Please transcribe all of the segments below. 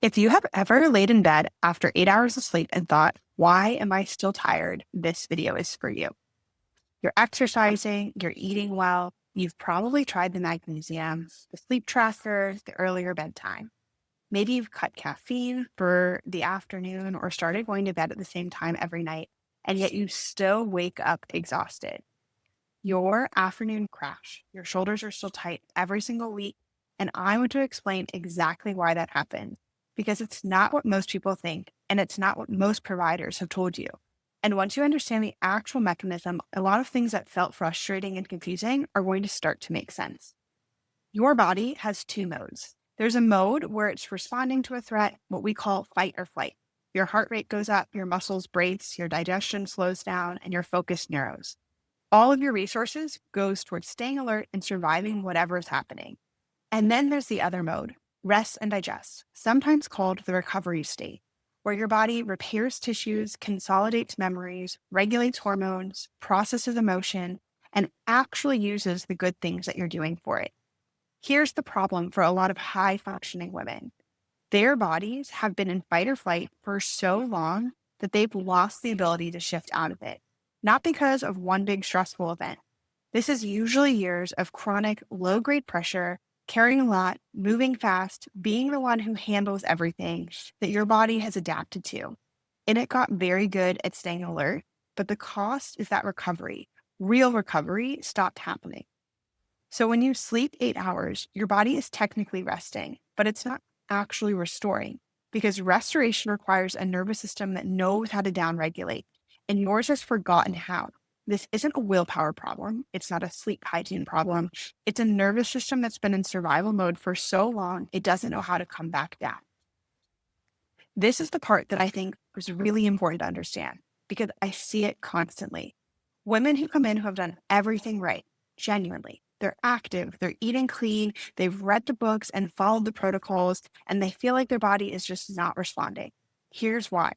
If you have ever laid in bed after 8 hours of sleep and thought, why am I still tired? This video is for you. You're exercising, you're eating well, you've probably tried the magnesium, the sleep tracker, the earlier bedtime. Maybe you've cut caffeine for the afternoon or started going to bed at the same time every night, and yet you still wake up exhausted. Your afternoon crash, your shoulders are still tight every single week, and I want to explain exactly why that happens, because it's not what most people think, and it's not what most providers have told you. And once you understand the actual mechanism, a lot of things that felt frustrating and confusing are going to start to make sense. Your body has two modes. There's a mode where it's responding to a threat, what we call fight or flight. Your heart rate goes up, your muscles brace, your digestion slows down, and your focus narrows. All of your resources goes towards staying alert and surviving whatever is happening. And then there's the other mode, rest and digest, sometimes called the recovery state, where your body repairs tissues, consolidates memories, regulates hormones, processes emotion, and actually uses the good things that you're doing for it. Here's the problem for a lot of high-functioning women. Their bodies have been in fight or flight for so long that they've lost the ability to shift out of it, not because of one big stressful event. This is usually years of chronic low-grade pressure, carrying a lot, moving fast, being the one who handles everything that your body has adapted to. And it got very good at staying alert, but the cost is that recovery, real recovery, stopped happening. So when you sleep 8 hours, your body is technically resting, but it's not actually restoring, because restoration requires a nervous system that knows how to downregulate, and yours has forgotten how. This isn't a willpower problem. It's not a sleep hygiene problem. It's a nervous system that's been in survival mode for so long, it doesn't know how to come back down. This is the part that I think is really important to understand, because I see it constantly. Women who come in who have done everything right, genuinely, they're active, they're eating clean, they've read the books and followed the protocols, and they feel like their body is just not responding. Here's why.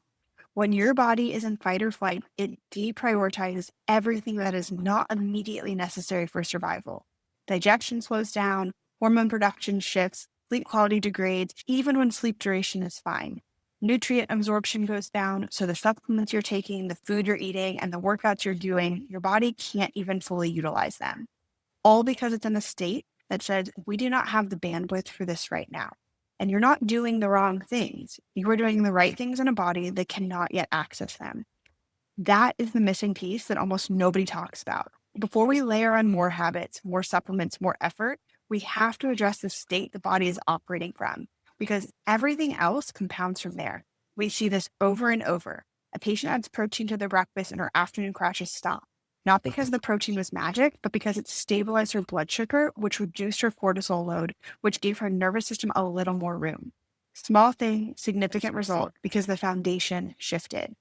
When your body is in fight or flight, it deprioritizes everything that is not immediately necessary for survival. Digestion slows down, hormone production shifts, sleep quality degrades, even when sleep duration is fine. Nutrient absorption goes down, so the supplements you're taking, the food you're eating, and the workouts you're doing, your body can't even fully utilize them. All because it's in a state that says, we do not have the bandwidth for this right now. And you're not doing the wrong things. You are doing the right things in a body that cannot yet access them. That is the missing piece that almost nobody talks about. Before we layer on more habits, more supplements, more effort, we have to address the state the body is operating from, because everything else compounds from there. We see this over and over. A patient adds protein to their breakfast and her afternoon crashes stop. Not because the protein was magic, but because it stabilized her blood sugar, which reduced her cortisol load, which gave her nervous system a little more room. Small thing, significant result, because the foundation shifted.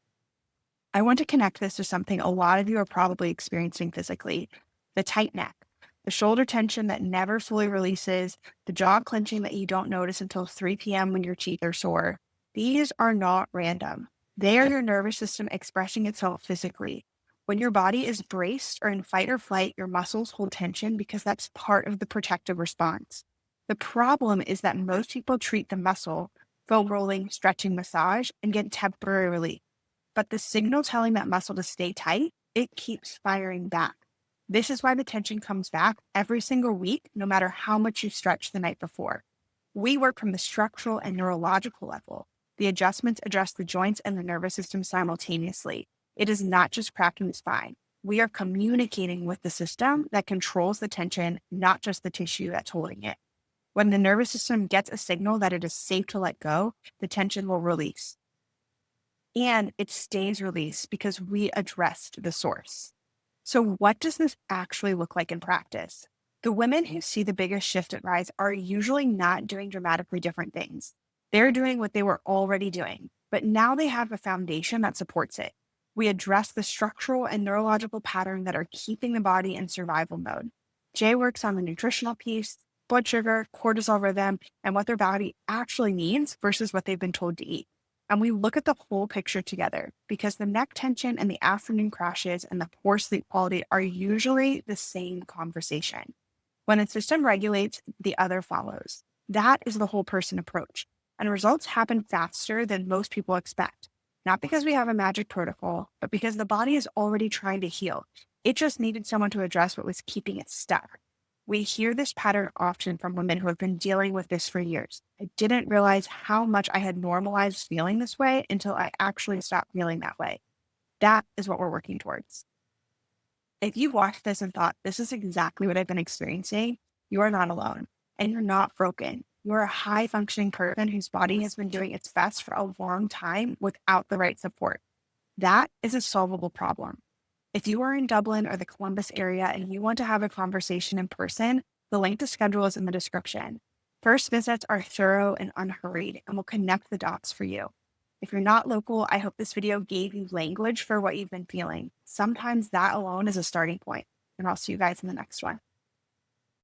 I want to connect this to something a lot of you are probably experiencing physically: the tight neck, the shoulder tension that never fully releases, the jaw clenching that you don't notice until 3 p.m. when your teeth are sore. These are not random. They are your nervous system expressing itself physically. When your body is braced or in fight or flight, your muscles hold tension because that's part of the protective response. The problem is that most people treat the muscle, foam rolling, stretching, massage, and get temporary relief. But the signal telling that muscle to stay tight, it keeps firing back. This is why the tension comes back every single week, no matter how much you stretched the night before. We work from the structural and neurological level. The adjustments address the joints and the nervous system simultaneously. It is not just cracking the spine. We are communicating with the system that controls the tension, not just the tissue that's holding it. When the nervous system gets a signal that it is safe to let go, the tension will release. And it stays released because we addressed the source. So what does this actually look like in practice? The women who see the biggest shift at Rise are usually not doing dramatically different things. They're doing what they were already doing, but now they have a foundation that supports it. We address the structural and neurological pattern that are keeping the body in survival mode. Jay works on the nutritional piece, blood sugar, cortisol rhythm, and what their body actually needs versus what they've been told to eat. And we look at the whole picture together, because the neck tension and the afternoon crashes and the poor sleep quality are usually the same conversation. When a system regulates, the other follows. That is the whole person approach. And results happen faster than most people expect. Not because we have a magic protocol, but because the body is already trying to heal. It just needed someone to address what was keeping it stuck. We hear this pattern often from women who have been dealing with this for years. I didn't realize how much I had normalized feeling this way until I actually stopped feeling that way. That is what we're working towards. If you watched this and thought, this is exactly what I've been experiencing, you are not alone and you're not broken. You're a high functioning person whose body has been doing its best for a long time without the right support. That is a solvable problem. If you are in Dublin or the Columbus area and you want to have a conversation in person, the link to schedule is in the description. First visits are thorough and unhurried and will connect the dots for you. If you're not local, I hope this video gave you language for what you've been feeling. Sometimes that alone is a starting point. And I'll see you guys in the next one.